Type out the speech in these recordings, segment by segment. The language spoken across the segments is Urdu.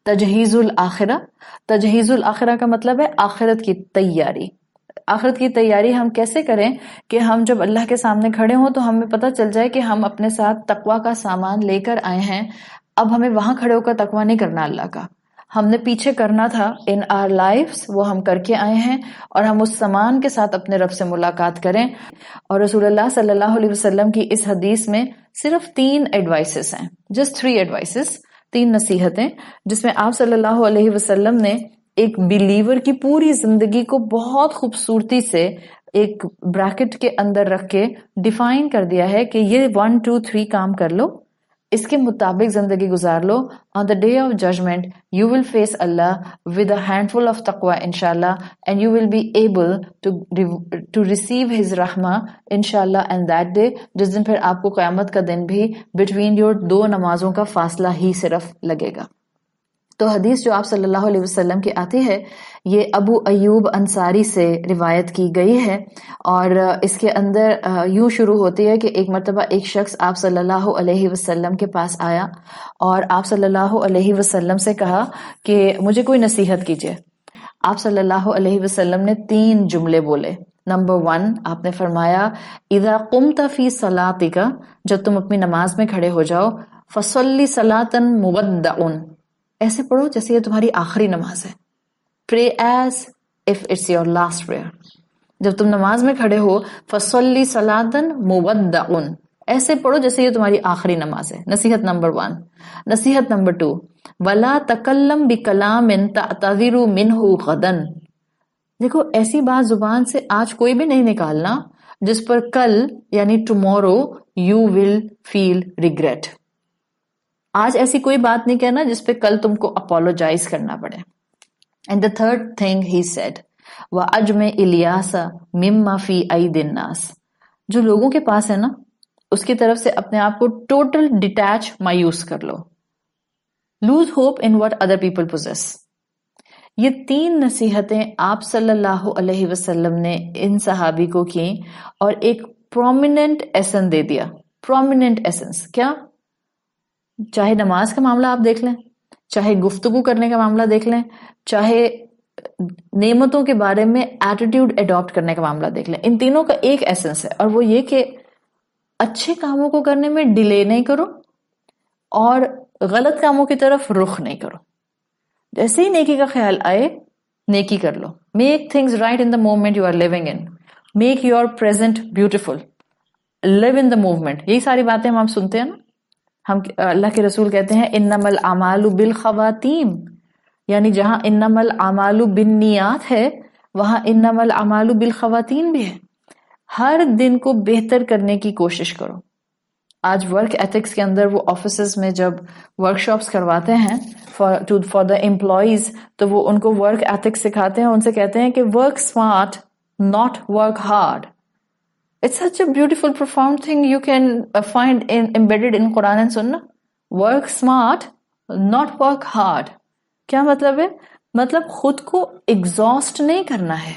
تجہیز الآخرہ. تجہیز الآخرہ کا مطلب ہے آخرت کی تیاری. آخرت کی تیاری ہم کیسے کریں کہ ہم جب اللہ کے سامنے کھڑے ہوں تو ہمیں پتہ چل جائے کہ ہم اپنے ساتھ تقوی کا سامان لے کر آئے ہیں. اب ہمیں وہاں کھڑے ہو کر تقوی نہیں کرنا اللہ کا، ہم نے پیچھے کرنا تھا ان آر لائفز، وہ ہم کر کے آئے ہیں، اور ہم اس سامان کے ساتھ اپنے رب سے ملاقات کریں. اور رسول اللہ صلی اللہ علیہ وسلم کی اس حدیث میں صرف 3 ایڈوائسز ہیں، جسٹ 3 ایڈوائسز، 3 نصیحتیں، جس میں آپ صلی اللہ علیہ وسلم نے ایک بلیور کی پوری زندگی کو بہت خوبصورتی سے ایک بریکٹ کے اندر رکھ کے ڈیفائن کر دیا ہے کہ یہ 1 2 3 کام کر لو، اس کے مطابق زندگی گزار لو. On the day of judgement you will face اللہ with a handful of تقوی انشاءاللہ، and you will be able to receive his رحمہ انشاءاللہ. اینڈ دیٹ ڈے، جس دن پھر آپ کو قیامت کا دن بھی بٹوین یور 2 نمازوں کا فاصلہ ہی صرف لگے گا. تو حدیث جو آپ صلی اللہ علیہ وسلم کی آتی ہے یہ ابو ایوب انصاری سے روایت کی گئی ہے، اور اس کے اندر یوں شروع ہوتی ہے کہ ایک مرتبہ ایک شخص آپ صلی اللہ علیہ وسلم کے پاس آیا اور آپ صلی اللہ علیہ وسلم سے کہا کہ مجھے کوئی نصیحت کیجیے. آپ صلی اللہ علیہ وسلم نے 3 جملے بولے. نمبر 1 آپ نے فرمایا اذا قمت فی صلاتک، جب تم اپنی نماز میں کھڑے ہو جاؤ، فصلی صلاۃ مودع، ایسے پڑھو جیسے یہ تمہاری آخری نماز ہے. Pray as if it's your last prayer. جب تم نماز میں کھڑے ہو فصلی صلاۃ مودع، ایسے پڑھو جیسے یہ تمہاری آخری نماز ہے. نصیحت نمبر 1. نصیحت نمبر 2 ولا تکلم بکلام تعتذر منہ غدا، دیکھو ایسی بات زبان سے آج کوئی بھی نہیں نکالنا جس پر کل یعنی tomorrow you will feel regret. آج ایسی کوئی بات نہیں کہنا جس پہ کل تم کو اپولوجائز کرنا پڑے. And the third thing he said وَأَجْمِ إِلْيَاسَ مِمَّا فِي أَيْدِ النَّاسِ، جو لوگوں کے پاس ہے نا اس کی طرف سے اپنے آپ کو ٹوٹل ڈیٹیچ مایوس کر لو. Lose hope in what other people possess. یہ 3 نصیحتیں آپ صلی اللہ علیہ وسلم نے ان صحابی کو کی اور ایک پرومیننٹ ایسن دے دیا. پرومیننٹ ایسنس کیا؟ چاہے نماز کا معاملہ آپ دیکھ لیں، چاہے گفتگو کرنے کا معاملہ دیکھ لیں، چاہے نعمتوں کے بارے میں ایٹیٹیوڈ اڈاپٹ کرنے کا معاملہ دیکھ لیں، ان تینوں کا ایک ایسنس ہے، اور وہ یہ کہ اچھے کاموں کو کرنے میں ڈیلے نہیں کرو اور غلط کاموں کی طرف رخ نہیں کرو. جیسے ہی نیکی کا خیال آئے نیکی کر لو. Make things right in the moment you are living in, make your present beautiful, live in the movement. یہی ساری باتیں ہم سنتے ہیں نا. ہم اللہ کے رسول کہتے ہیں انما الاعمال بالخواتیم، یعنی جہاں انما الاعمال بالنیات ہے وہاں انما الاعمال بالخواتین بھی ہے. ہر دن کو بہتر کرنے کی کوشش کرو. آج ورک ایتھکس کے اندر وہ آفیسز میں جب ورک شاپس کرواتے ہیں فار دا امپلائیز تو وہ ان کو ورک ایتھکس سکھاتے ہیں، ان سے کہتے ہیں کہ work smart not work hard. It's such a beautiful, profound thing you can find embedded in Quran and Sunnah. Work smart, not work hard. کیا مطلب ہے؟ مطلب خود کو ایگزاسٹ نہیں کرنا ہے.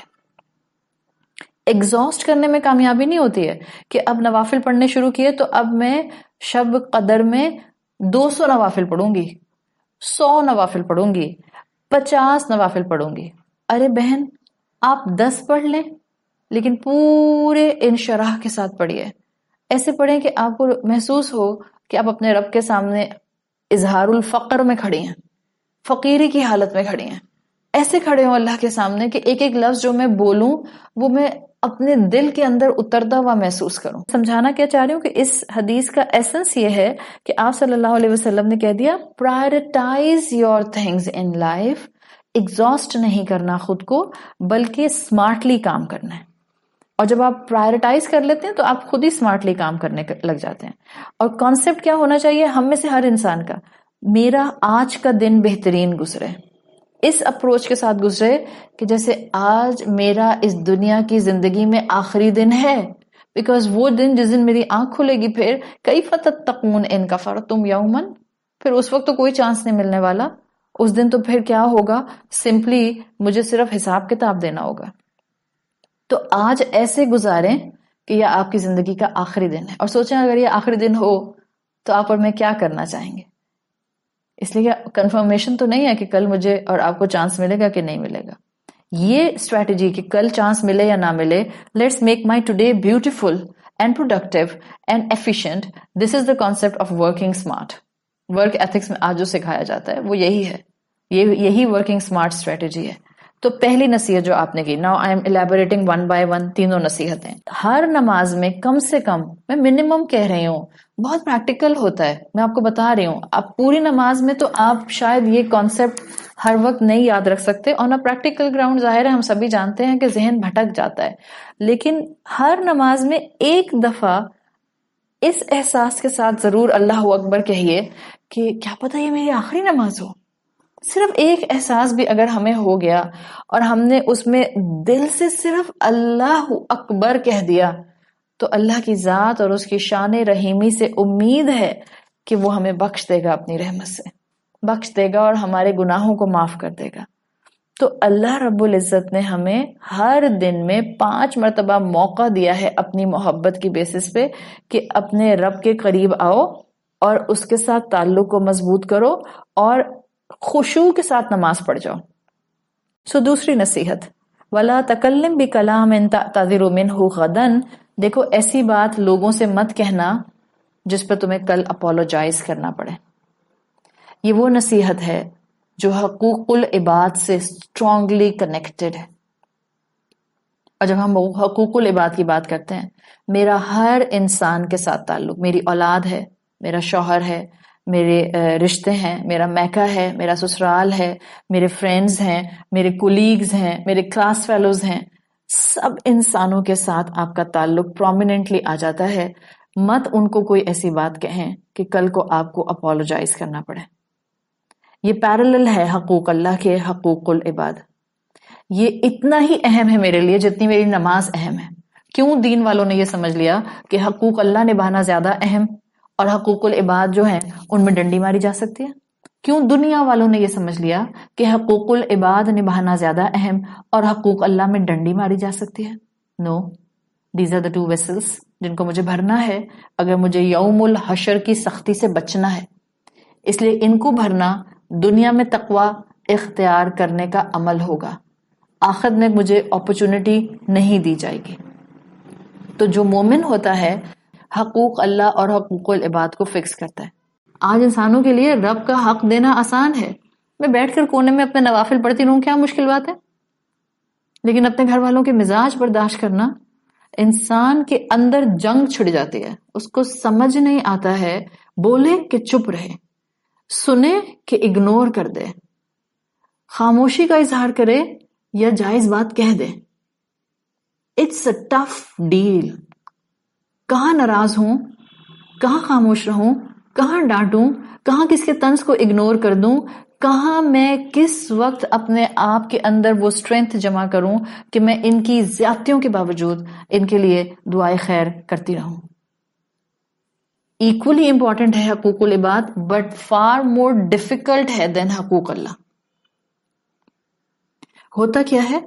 ایگزاسٹ کرنے میں کامیابی نہیں ہوتی ہے کہ اب نوافل پڑھنے شروع کیے تو اب میں شب قدر میں 200 نوافل پڑھوں گی، 100 نوافل پڑھوں گی، 50 نوافل پڑھوں گی. ارے بہن آپ 10 پڑھ لیں لیکن پورے انشراح کے ساتھ پڑھیے. ایسے پڑھیں کہ آپ کو محسوس ہو کہ آپ اپنے رب کے سامنے اظہار الفقر میں کھڑی ہیں، فقیری کی حالت میں کھڑی ہیں. ایسے کھڑے ہوں اللہ کے سامنے کہ ایک ایک لفظ جو میں بولوں وہ میں اپنے دل کے اندر اترتا ہوا محسوس کروں. سمجھانا کیا چاہ رہی ہوں کہ اس حدیث کا ایسنس یہ ہے کہ آپ صلی اللہ علیہ وسلم نے کہہ دیا prioritize your things in life. Exhaust نہیں کرنا خود کو بلکہ اسمارٹلی کام کرنا ہے. اور جب آپ پرائرٹائز کر لیتے ہیں تو آپ خود ہی اسمارٹلی کام کرنے لگ جاتے ہیں. اور کانسیپٹ کیا ہونا چاہیے ہم میں سے ہر انسان کا؟ میرا آج کا دن بہترین گزرے. اس اپروچ کے ساتھ گزرے کہ جیسے آج میرا اس دنیا کی زندگی میں آخری دن ہے. بیکاز وہ دن جس دن میری آنکھ کھلے گی پھر کیف تتقون ان کفرتم یوما، پھر اس وقت تو کوئی چانس نہیں ملنے والا. اس دن تو پھر کیا ہوگا؟ سمپلی مجھے صرف حساب کتاب دینا ہوگا. تو آج ایسے گزاریں کہ یہ آپ کی زندگی کا آخری دن ہے. اور سوچیں اگر یہ آخری دن ہو تو آپ اور میں کیا کرنا چاہیں گے؟ اس لیے کنفرمیشن تو نہیں ہے کہ کل مجھے اور آپ کو چانس ملے گا کہ نہیں ملے گا. یہ اسٹریٹجی کہ کل چانس ملے یا نہ ملے, let's make my today beautiful and productive and efficient. This is the concept of working smart. Work ethics میں آج جو سکھایا جاتا ہے وہ یہی ہے, یہی ورکنگ اسمارٹ اسٹریٹجی ہے. تو پہلی نصیحت جو آپ نے کی, now I am elaborating one by one تینوں نصیحتیں. ہر نماز میں کم سے کم, میں منیمم کہہ رہی ہوں, بہت پریکٹیکل ہوتا ہے, میں آپ کو بتا رہی ہوں. اب پوری نماز میں تو آپ شاید یہ کانسیپٹ ہر وقت نہیں یاد رکھ سکتے, اور نہ پریکٹیکل گراؤنڈ ظاہر ہے ہم سبھی جانتے ہیں کہ ذہن بھٹک جاتا ہے, لیکن ہر نماز میں ایک دفعہ اس احساس کے ساتھ ضرور اللہ اکبر کہیے کہ کیا پتہ یہ میری آخری نماز ہو. صرف ایک احساس بھی اگر ہمیں ہو گیا اور ہم نے اس میں دل سے صرف اللہ اکبر کہہ دیا, تو اللہ کی ذات اور اس کی شان رحیمی سے امید ہے کہ وہ ہمیں بخش دے گا, اپنی رحمت سے بخش دے گا اور ہمارے گناہوں کو معاف کر دے گا. تو اللہ رب العزت نے ہمیں ہر دن میں 5 مرتبہ موقع دیا ہے اپنی محبت کی بیسس پہ کہ اپنے رب کے قریب آؤ اور اس کے ساتھ تعلق کو مضبوط کرو اور خشوع کے ساتھ نماز پڑھ جاؤ. سو دوسری نصیحت, وَلَا تَكَلِّمْ بِكَلَامٍ تَعْتَذِرُ مِنْهُ غَدًا. دیکھو ایسی بات لوگوں سے مت کہنا جس پہ تمہیں کل اپولوجائز کرنا پڑے. یہ وہ نصیحت ہے جو حقوق العباد سے اسٹرانگلی کنیکٹڈ ہے. اور جب ہم حقوق العباد کی بات کرتے ہیں, میرا ہر انسان کے ساتھ تعلق, میری اولاد ہے, میرا شوہر ہے, میرے رشتے ہیں, میرا میکا ہے, میرا سسرال ہے, میرے فرینڈز ہیں, میرے کولیگز ہیں, میرے کلاس فیلوز ہیں, سب انسانوں کے ساتھ آپ کا تعلق پرومیننٹلی آ جاتا ہے. مت ان کو کوئی ایسی بات کہیں کہ کل کو آپ کو اپولوجائز کرنا پڑے. یہ پیرلل ہے حقوق اللہ کے حقوق العباد. یہ اتنا ہی اہم ہے میرے لیے جتنی میری نماز اہم ہے. کیوں دین والوں نے یہ سمجھ لیا کہ حقوق اللہ نبھانا زیادہ اہم اور حقوق العباد جو ہیں ان میں ڈنڈی ماری جا سکتی ہے؟ کیوں دنیا والوں نے یہ سمجھ لیا کہ حقوق العباد نبھانا زیادہ اہم اور حقوق اللہ میں ڈنڈی ماری جا سکتی ہے؟ نو, دیز آر دا 2 ویسلز جن کو مجھے بھرنا ہے اگر مجھے یوم الحشر کی سختی سے بچنا ہے. اس لیے ان کو بھرنا دنیا میں تقوی اختیار کرنے کا عمل ہوگا, آخرت میں مجھے اپرچونٹی نہیں دی جائے گی. تو جو مومن ہوتا ہے حقوق اللہ اور حقوق العباد کو فکس کرتا ہے. آج انسانوں کے لیے رب کا حق دینا آسان ہے, میں بیٹھ کر کونے میں اپنے نوافل پڑھتی رہوں, کیا مشکل بات ہے. لیکن اپنے گھر والوں کے مزاج برداشت کرنا, انسان کے اندر جنگ چھڑ جاتی ہے. اس کو سمجھ نہیں آتا ہے بولے کہ چپ رہے, سنے کہ اگنور کر دے, خاموشی کا اظہار کرے یا جائز بات کہہ دے. It's a tough deal. کہاں ناراض ہوں, کہاں خاموش رہوں, کہاں ڈانٹوں, کہاں کس کے طنز کو اگنور کر دوں, کہاں میں کس وقت اپنے آپ کے اندر وہ اسٹرینتھ جمع کروں کہ میں ان کی زیادتیوں کے باوجود ان کے لیے دعائے خیر کرتی رہوں. ایکولی امپورٹنٹ ہے حقوق العباد, بٹ فار مور ڈیفیکلٹ ہے دین حقوق اللہ. ہوتا کیا ہے,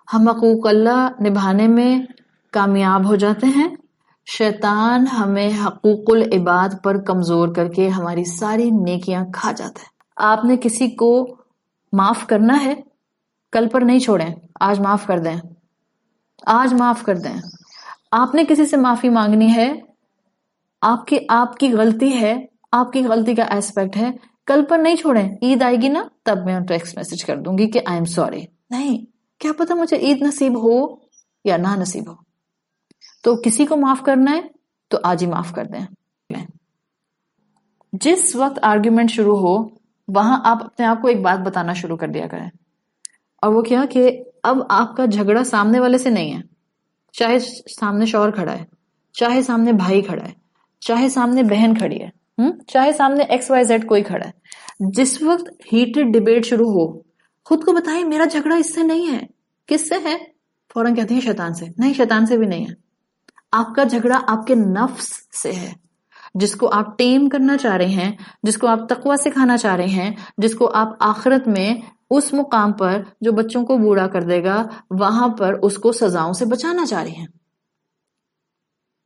ہم حقوق اللہ نبھانے میں کامیاب ہو جاتے ہیں, شیطان ہمیں حقوق العباد پر کمزور کر کے ہماری ساری نیکیاں کھا جاتا ہے. آپ نے کسی کو معاف کرنا ہے, کل پر نہیں چھوڑیں, آج معاف کر دیں, آج معاف کر دیں. آپ نے کسی سے معافی مانگنی ہے, آپ کی غلطی ہے, آپ کی غلطی کا ایسپیکٹ ہے, کل پر نہیں چھوڑیں. عید آئے گی نا تب میں ٹیکسٹ میسج کر دوں گی کہ آئی ایم سوری. نہیں, کیا پتا مجھے عید نصیب ہو یا نہ نصیب ہو. تو کسی کو معاف کرنا ہے تو آج ہی معاف کر دیں. جس وقت آرگیومنٹ شروع ہو وہاں آپ اپنے آپ کو ایک بات بتانا شروع کر دیا کریں, اور وہ کیا کہ اب آپ کا جھگڑا سامنے والے سے نہیں ہے, چاہے سامنے شوہر کھڑا ہے, چاہے سامنے بھائی کھڑا ہے, چاہے سامنے بہن کھڑی ہے, چاہے سامنے XYZ کوئی کھڑا ہے. جس وقت ہیٹڈ ڈیبیٹ شروع ہو, خود کو بتائیں میرا جھگڑا اس سے نہیں ہے. کس سے ہے؟ فوراً کہتے ہیں شیطان سے. نہیں, شیطان سے بھی نہیں ہے. آپ کا جھگڑا آپ کے نفس سے ہے, جس کو آپ ٹیم کرنا چاہ رہے ہیں, جس کو آپ تقوی سکھانا چاہ رہے ہیں, جس کو آپ آخرت میں اس مقام پر جو بچوں کو بوڑھا کر دے گا وہاں پر اس کو سزاؤں سے بچانا چاہ رہے ہیں.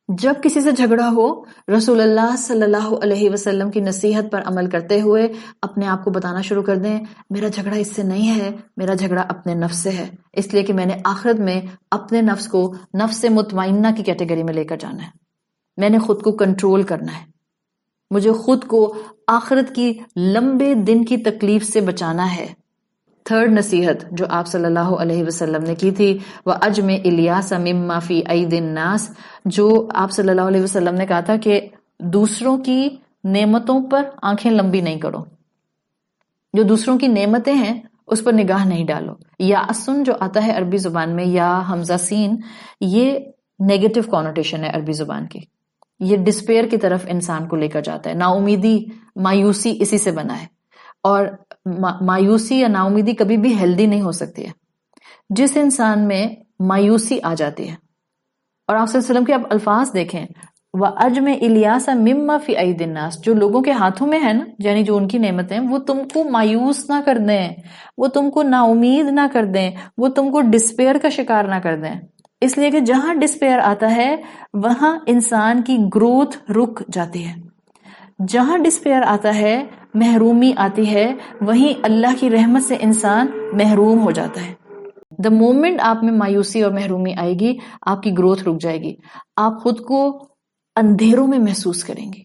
جب کسی سے جھگڑا ہو، رسول اللہ صلی اللہ علیہ وسلم کی نصیحت پر عمل کرتے ہوئے اپنے آپ کو بتانا شروع کر دیں، میرا جھگڑا اس سے نہیں ہے، میرا جھگڑا اپنے نفس سے ہے، اس لیے کہ میں نے آخرت میں اپنے نفس کو نفس مطمئنہ کی کیٹیگری میں لے کر جانا ہے، میں نے خود کو کنٹرول کرنا ہے، مجھے خود کو آخرت کی لمبے دن کی تکلیف سے بچانا ہے۔ تھرڈ نصیحت جو آپ صلی اللہ علیہ وسلم نے کی تھی، وَأَجْمِ إِلْيَاسَ مِمَّا فِي أَيْدِ النَّاسِ، جو آپ صلی اللہ علیہ وسلم نے کہا تھا کہ دوسروں کی نعمتوں پر آنکھیں لمبی نہیں کرو، جو دوسروں کی نعمتیں ہیں اس پر نگاہ نہیں ڈالو۔ یا اسن جو آتا ہے عربی زبان میں، یا حمزہ سین، یہ نیگیٹو کونوٹیشن ہے عربی زبان کی، یہ ڈسپیئر کی طرف انسان کو لے کر جاتا ہے، نا امیدی، مایوسی اسی سے بنا ہے، اور مایوسی یا نا امیدی کبھی بھی ہیلدی نہیں ہو سکتی ہے۔ جس انسان میں مایوسی آ جاتی ہے، اور آپ صلی اللہ علیہ وسلم کے آپ الفاظ دیکھیں، وَأَجْمِ إِلْيَاسَ مِمَّا فِي أَيْدِ النَّاسِ، جو لوگوں کے ہاتھوں میں ہے نا، یعنی جو ان کی نعمتیں، وہ تم کو مایوس نہ کر دیں، وہ تم کو نا امید نہ کر دیں، وہ تم کو ڈسپیئر کا شکار نہ کر دیں، اس لیے کہ جہاں ڈسپیئر آتا ہے وہاں انسان کی گروتھ رک جاتی ہے، جہاں ڈسپیئر آتا ہے، محرومی آتی ہے، وہیں اللہ کی رحمت سے انسان محروم ہو جاتا ہے۔ دا مومنٹ آپ میں مایوسی اور محرومی آئے گی، آپ کی گروتھ رک جائے گی، آپ خود کو اندھیروں میں محسوس کریں گے،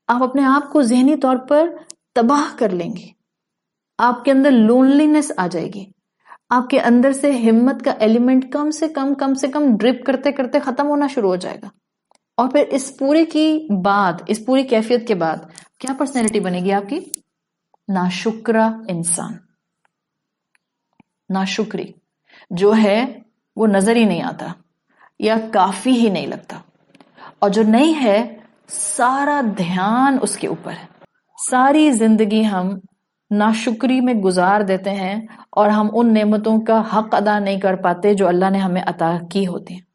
آپ اپنے آپ کو ذہنی طور پر تباہ کر لیں گے، آپ کے اندر لونلینس آ جائے گی، آپ کے اندر سے ہمت کا ایلیمنٹ کم سے کم ڈرپ کرتے کرتے ختم ہونا شروع ہو جائے گا، اور پھر اس پورے کی بعد، اس پوری کیفیت کے بعد کیا پرسنالٹی بنے گی آپ کی؟ ناشکرا انسان، ناشکری جو ہے وہ نظر ہی نہیں آتا یا کافی ہی نہیں لگتا، اور جو نہیں ہے سارا دھیان اس کے اوپر ہے، ساری زندگی ہم ناشکری میں گزار دیتے ہیں اور ہم ان نعمتوں کا حق ادا نہیں کر پاتے جو اللہ نے ہمیں عطا کی ہوتی ہیں۔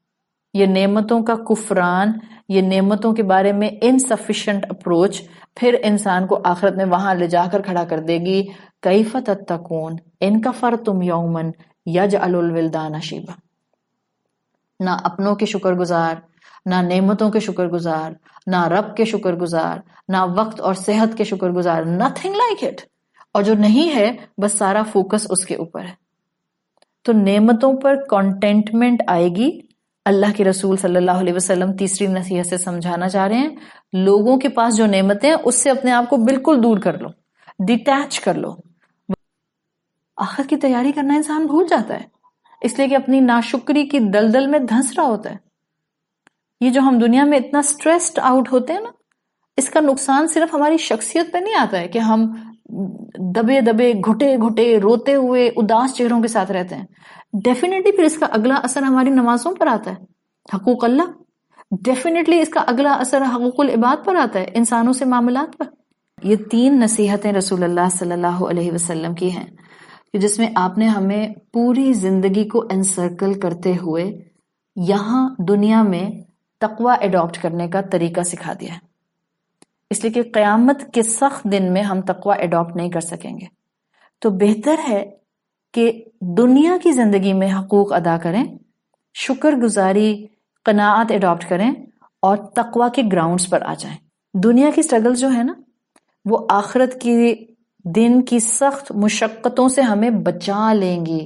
یہ نعمتوں کا کفران، یہ نعمتوں کے بارے میں انسفیشینٹ اپروچ پھر انسان کو آخرت میں وہاں لے جا کر کھڑا کر دے گی، کیف تتقون ان کفرتم یوما یجعل الولدان شیبا۔ نہ اپنوں کے شکر گزار، نہ نعمتوں کے شکر گزار، نہ رب کے شکر گزار، نہ وقت اور صحت کے شکر گزار، nothing like it، اور جو نہیں ہے بس سارا فوکس اس کے اوپر ہے۔ تو نعمتوں پر کنٹینٹمنٹ آئے گی۔ اللہ کے رسول صلی اللہ علیہ وسلم تیسری نصیحت سے سمجھانا چاہ رہے ہیں، لوگوں کے پاس جو نعمتیں ہیں اس سے اپنے آپ کو بالکل دور کر لو، ڈیٹیچ کر لو۔ آخرت کی تیاری کرنا انسان بھول جاتا ہے، اس لیے کہ اپنی ناشکری کی دلدل میں دھنس رہا ہوتا ہے۔ یہ جو ہم دنیا میں اتنا سٹریسڈ آؤٹ ہوتے ہیں نا، اس کا نقصان صرف ہماری شخصیت پہ نہیں آتا ہے کہ ہم دبے دبے گھٹے گھٹے روتے ہوئے اداس چہروں کے ساتھ رہتے ہیں، ڈیفینیٹلی پھر اس کا اگلا اثر ہماری نمازوں پر آتا ہے، حقوق اللہ، ڈیفینیٹلی اس کا اگلا اثر حقوق العباد پر آتا ہے، انسانوں سے معاملات پر۔ یہ تین نصیحتیں رسول اللہ صلی اللہ علیہ وسلم کی ہیں کہ جس میں آپ نے ہمیں پوری زندگی کو انسرکل کرتے ہوئے یہاں دنیا میں تقوی ایڈاپٹ کرنے کا طریقہ سکھا دیا ہے، اس لیے کہ قیامت کے سخت دن میں ہم تقوی ایڈاپٹ نہیں کر سکیں گے، تو بہتر ہے کہ دنیا کی زندگی میں حقوق ادا کریں، شکر گزاری، قناعت ایڈاپٹ کریں، اور تقوی کے گراؤنڈز پر آ جائیں۔ دنیا کی سٹرگل جو ہے نا، وہ آخرت کی دن کی سخت مشقتوں سے ہمیں بچا لیں گی،